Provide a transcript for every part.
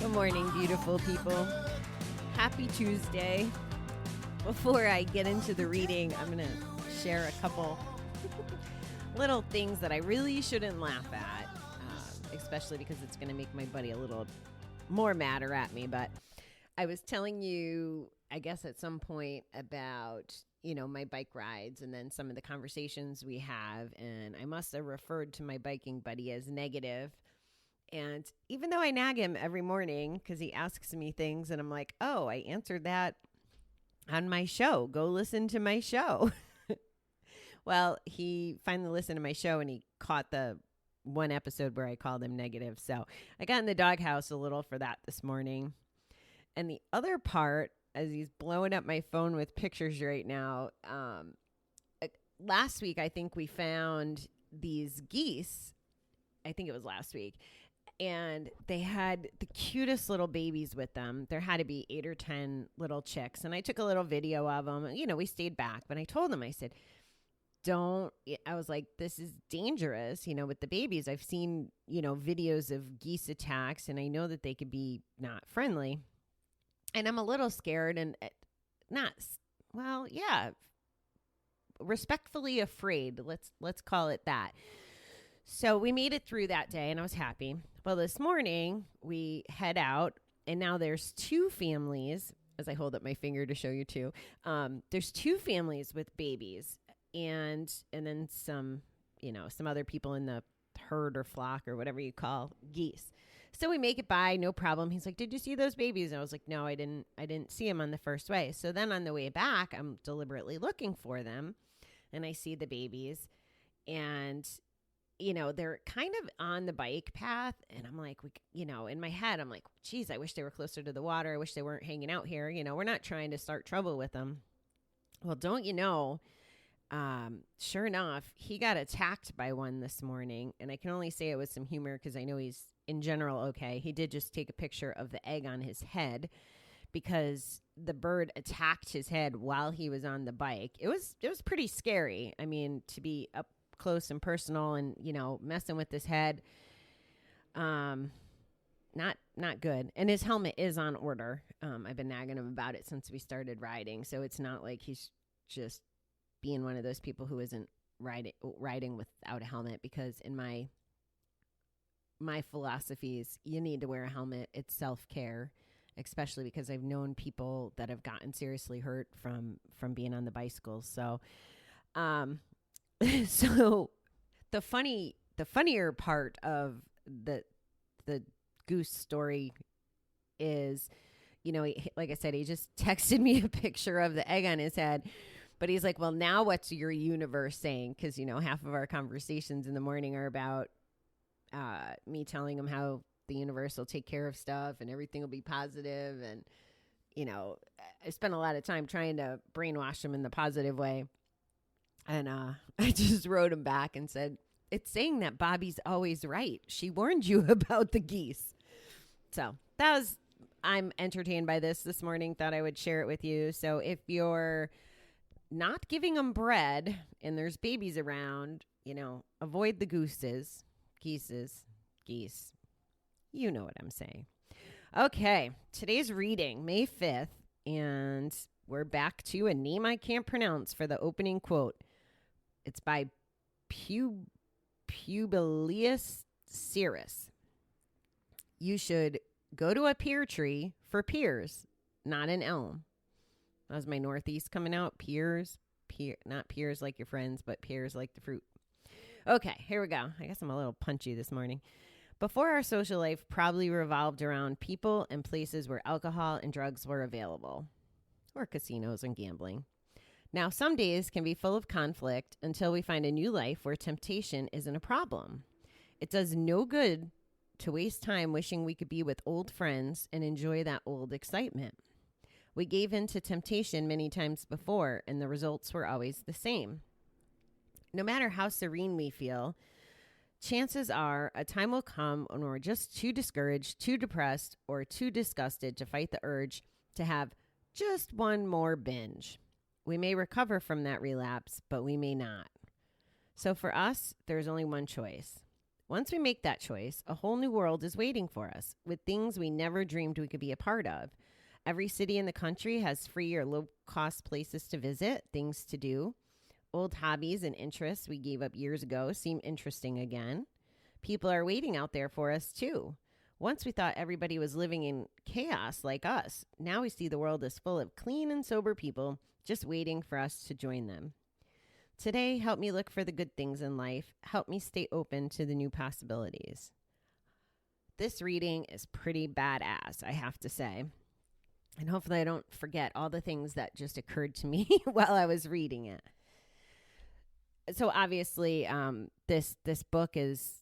Good morning, beautiful people. Happy Tuesday. Before I get into the reading, I'm going to share a couple little things that I really shouldn't laugh at, especially because it's going to make my buddy a little more madder at me. But I was telling you, I guess at some point about, my bike rides and then some of the conversations we have. And I must have referred to my biking buddy as negative. And even though I nag him every morning because he asks me things and I'm like, oh, I answered that on my show. Go listen to my show. Well, he finally listened to my show and he caught the one episode where I called him negative. So I got in the doghouse a little for that this morning. And the other part, as he's blowing up my phone with pictures right now, last week I think we found these geese. I think it was last week. And they had the cutest little babies with them. There had to be 8 or 10 little chicks. And I took a little video of them. We stayed back. But I told them, I said, I was like, this is dangerous, with the babies. I've seen, videos of geese attacks. And I know that they could be not friendly. And I'm a little scared and respectfully afraid. Let's call it that. So we made it through that day and I was happy. Well, this morning we head out and now there's 2 families, as I hold up my finger to show you 2. There's 2 families with babies and then some other people in the herd or flock or whatever you call geese. So we make it by, no problem. He's like, did you see those babies? And I was like, no, I didn't see them on the first way. So then on the way back, I'm deliberately looking for them and I see the babies and they're kind of on the bike path. And I'm like, in my head, I'm like, geez, I wish they were closer to the water. I wish they weren't hanging out here. We're not trying to start trouble with them. Well, don't you know, sure enough, he got attacked by one this morning. And I can only say it with some humor because I know he's in general okay. He did just take a picture of the egg on his head because the bird attacked his head while he was on the bike. It was pretty scary. I mean, to be up close and personal and messing with his head, not good. And his helmet is on order. I've been nagging him about it since we started riding, so it's not like he's just being one of those people who isn't riding without a helmet, because in my philosophies, you need to wear a helmet. It's self-care, especially because I've known people that have gotten seriously hurt from being on the bicycles. So so the funnier part of the goose story is, like I said, he just texted me a picture of the egg on his head, but he's like, well, now what's your universe saying? Because, half of our conversations in the morning are about me telling him how the universe will take care of stuff and everything will be positive. And, I spent a lot of time trying to brainwash him in the positive way. And I just wrote him back and said, it's saying that Bobby's always right. She warned you about the geese. So I'm entertained by this morning. Thought I would share it with you. So if you're not giving them bread and there's babies around, avoid the geese. You know what I'm saying. Okay, today's reading, May 5th, and we're back to a name I can't pronounce for the opening quote. It's by Publius Syrus. You should go to a pear tree for pears, not an elm. That was my Northeast coming out. Not pears like your friends, but pears like the fruit. Okay, here we go. I guess I'm a little punchy this morning. Before, our social life probably revolved around people and places where alcohol and drugs were available, or casinos and gambling. Now, some days can be full of conflict until we find a new life where temptation isn't a problem. It does no good to waste time wishing we could be with old friends and enjoy that old excitement. We gave in to temptation many times before, and the results were always the same. No matter how serene we feel, chances are a time will come when we're just too discouraged, too depressed, or too disgusted to fight the urge to have just one more binge. We may recover from that relapse, but we may not. So for us, there's only one choice. Once we make that choice, a whole new world is waiting for us with things we never dreamed we could be a part of. Every city in the country has free or low-cost places to visit, things to do. Old hobbies and interests we gave up years ago seem interesting again. People are waiting out there for us, too. Once we thought everybody was living in chaos like us. Now we see the world as full of clean and sober people just waiting for us to join them. Today, help me look for the good things in life. Help me stay open to the new possibilities. This reading is pretty badass, I have to say. And hopefully I don't forget all the things that just occurred to me while I was reading it. So obviously, this book is,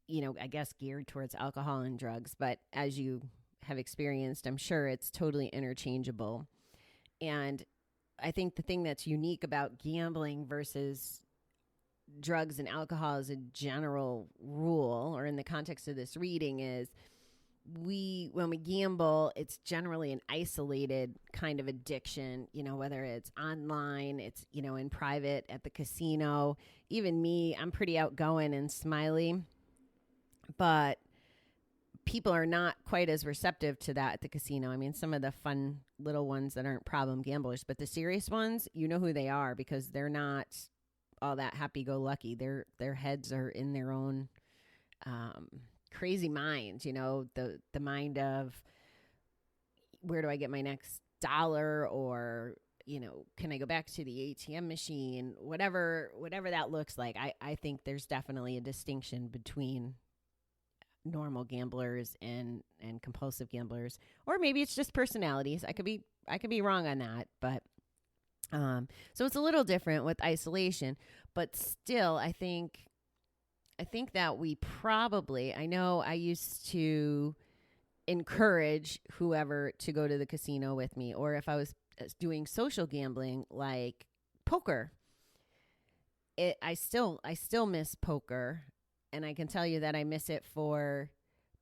I guess geared towards alcohol and drugs. But as you have experienced, I'm sure it's totally interchangeable. And I think the thing that's unique about gambling versus drugs and alcohol as a general rule, or in the context of this reading, is when we gamble, it's generally an isolated kind of addiction, whether it's online, it's, in private at the casino. Even me, I'm pretty outgoing and smiley, but people are not quite as receptive to that at the casino. I mean, some of the fun little ones that aren't problem gamblers, but the serious ones, you know who they are because they're not all that happy-go-lucky. Their heads are in their own crazy minds, the mind of where do I get my next dollar, or, can I go back to the ATM machine, whatever that looks like. I think there's definitely a distinction between normal gamblers and compulsive gamblers, or maybe it's just personalities. I could be wrong on that, but so it's a little different with isolation, but still I think that we probably, I know I used to encourage whoever to go to the casino with me, or if I was doing social gambling like poker, I still miss poker. And I can tell you that I miss it for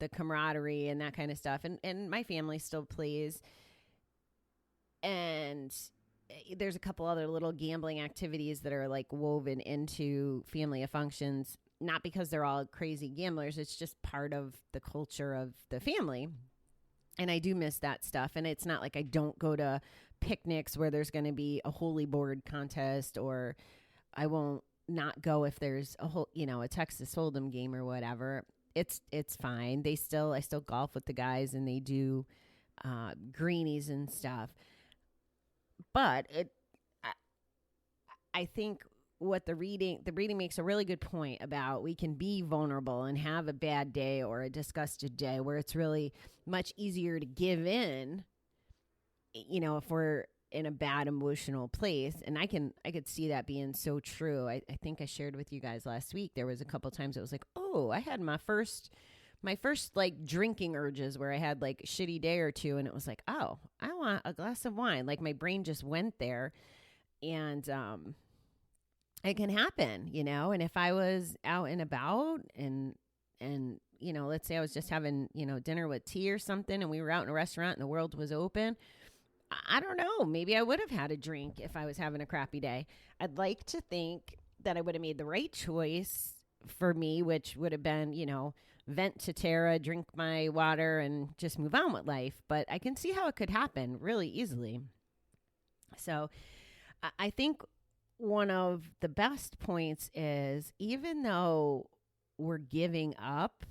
the camaraderie and that kind of stuff. And my family still plays. And there's a couple other little gambling activities that are like woven into family functions, not because they're all crazy gamblers. It's just part of the culture of the family. And I do miss that stuff. And it's not like I don't go to picnics where there's going to be a holy board contest, or I won't not go if there's a whole, a Texas Hold'em game or whatever. It's fine. I still golf with the guys, and they do greenies and stuff. But I think what the reading makes a really good point about we can be vulnerable and have a bad day or a disgusted day where it's really much easier to give in, if we're in a bad emotional place. And I could see that being so true. I think I shared with you guys last week, there was a couple times it was like, oh, I had my first like drinking urges where I had like a shitty day or two, and it was like, oh, I want a glass of wine. Like my brain just went there, and it can happen, and if I was out and about and let's say I was just having, dinner with tea or something, and we were out in a restaurant and the world was open, I don't know. Maybe I would have had a drink if I was having a crappy day. I'd like to think that I would have made the right choice for me, which would have been, vent to Tara, drink my water, and just move on with life. But I can see how it could happen really easily. So I think one of the best points is, even though we're giving up,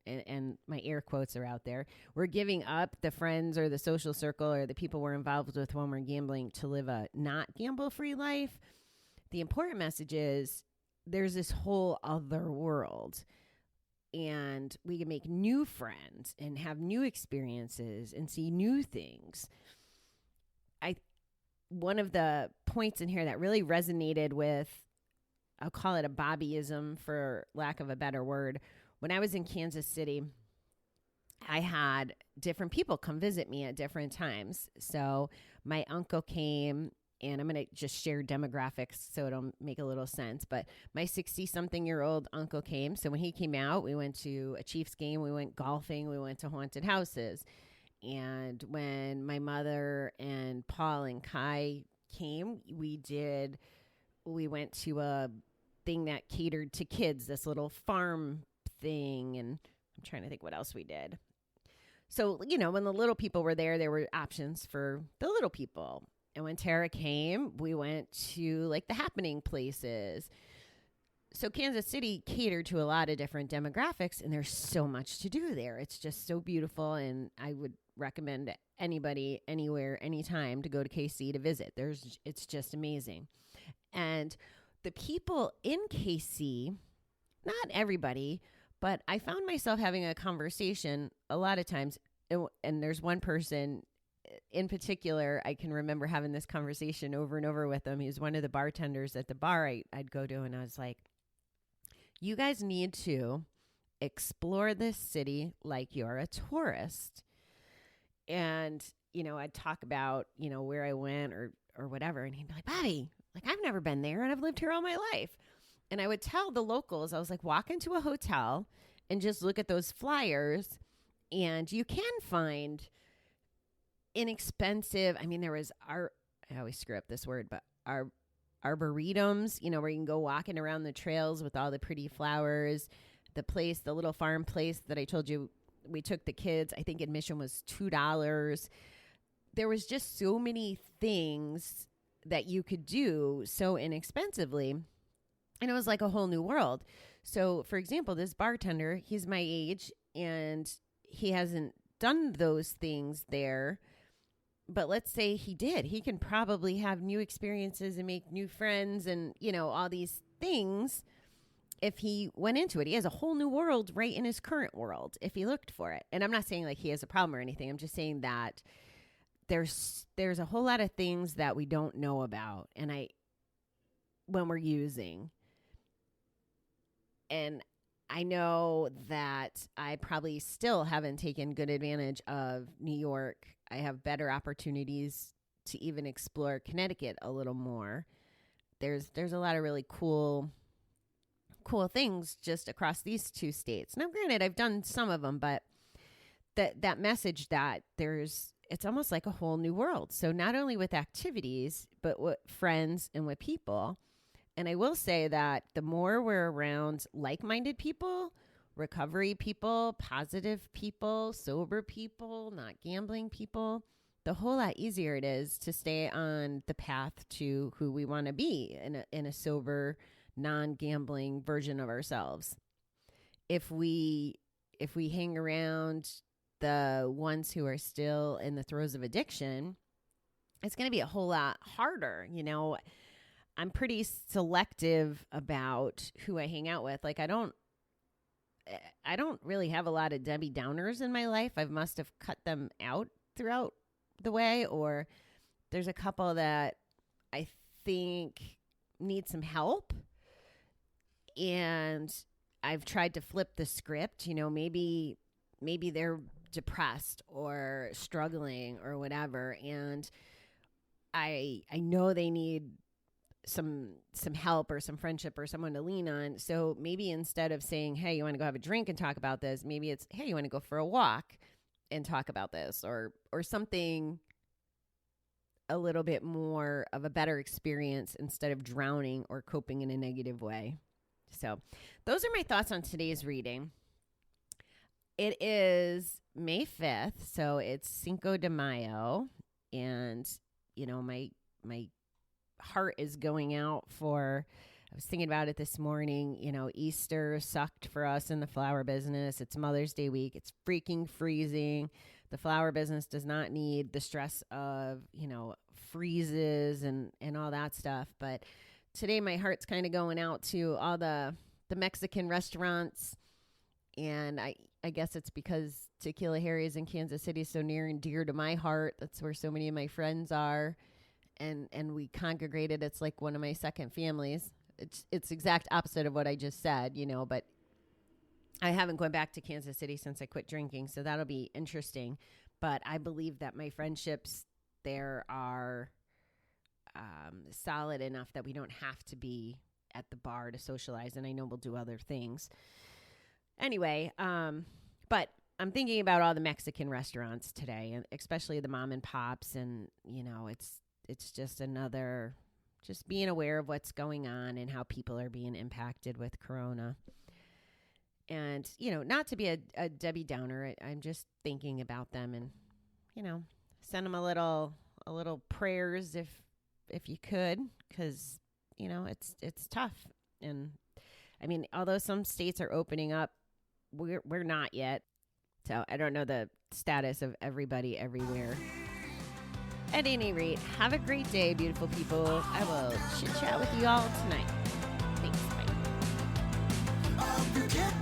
and my air quotes are out there, we're giving up the friends or the social circle or the people we're involved with when we're gambling to live a not gamble-free life, the important message is there's this whole other world, and we can make new friends and have new experiences and see new things. One of the points in here that really resonated with, I'll call it a Bobbyism for lack of a better word. When I was in Kansas City, I had different people come visit me at different times. So my uncle came, and I'm going to just share demographics so it'll make a little sense. But my 60-something-year-old uncle came. So when he came out, we went to a Chiefs game. We went golfing. We went to haunted houses. And when my mother and Paul and Kai came, we went to a thing that catered to kids, this little farm thing. And I'm trying to think what else we did. So, when the little people were there were options for the little people. And when Tara came, we went to like the happening places. So Kansas City catered to a lot of different demographics, and there's so much to do there. It's just so beautiful, and I would recommend anybody, anywhere, anytime to go to KC to visit. It's just amazing. And the people in KC, not everybody, but I found myself having a conversation a lot of times, and there's one person in particular, I can remember having this conversation over and over with him. He was one of the bartenders at the bar I'd go to, and I was like, you guys need to explore this city like you're a tourist. And, I'd talk about, where I went or whatever. And he'd be like, Bobby, like, I've never been there and I've lived here all my life. And I would tell the locals, I was like, walk into a hotel and just look at those flyers, and you can find inexpensive. I mean, there was I always screw up this word, but arboretums, where you can go walking around the trails with all the pretty flowers. The little farm place that I told you we took the kids, I think admission was $2. There was just so many things that you could do so inexpensively. And it was like a whole new world. So, for example, this bartender, he's my age, and he hasn't done those things there. But let's say he did. He can probably have new experiences and make new friends and, all these things if he went into it. He has a whole new world right in his current world if he looked for it. And I'm not saying like he has a problem or anything. I'm just saying that there's a whole lot of things that we don't know about when we're using. And I know that I probably still haven't taken good advantage of New York. I have better opportunities to even explore Connecticut a little more. There's a lot of really cool things just across these two states. Now, granted, I've done some of them, but that message that it's almost like a whole new world. So not only with activities, but with friends and with people. And I will say that the more we're around like-minded people, recovery people, positive people, sober people, not gambling people, the whole lot easier it is to stay on the path to who we want to be in a sober, non-gambling version of ourselves. If we hang around the ones who are still in the throes of addiction, it's going to be a whole lot harder. I'm pretty selective about who I hang out with. Like I don't really have a lot of Debbie Downers in my life. I must have cut them out throughout the way, or there's a couple that I think need some help. And I've tried to flip the script, maybe they're depressed or struggling or whatever. And I know they need some help or some friendship or someone to lean on. So maybe instead of saying, hey, you want to go have a drink and talk about this, maybe it's, hey, you want to go for a walk and talk about this, or something a little bit more of a better experience instead of drowning or coping in a negative way. So those are my thoughts on today's reading. It is May 5th, so it's Cinco de Mayo, and my heart is going out for, I was thinking about it this morning, Easter sucked for us in the flower business. It's Mother's Day week. It's freaking freezing. The flower business does not need the stress of, freezes and all that stuff. But today my heart's kind of going out to all the Mexican restaurants. And I guess it's because Tequila Harry's in Kansas City is so near and dear to my heart. That's where so many of my friends are. And we congregated. It's like one of my second families. It's exact opposite of what I just said, but I haven't gone back to Kansas City since I quit drinking, so that'll be interesting. But I believe that my friendships there are solid enough that we don't have to be at the bar to socialize, and I know we'll do other things. Anyway, but I'm thinking about all the Mexican restaurants today, and especially the mom and pops, and, it's just being aware of what's going on and how people are being impacted with Corona. And, not to be a Debbie Downer, I'm just thinking about them and, send them a little prayers if you could, because, it's tough. And I mean, although some states are opening up, we're not yet. So I don't know the status of everybody everywhere. At any rate, have a great day, beautiful people. I will chit chat with you all tonight. Thanks. Bye.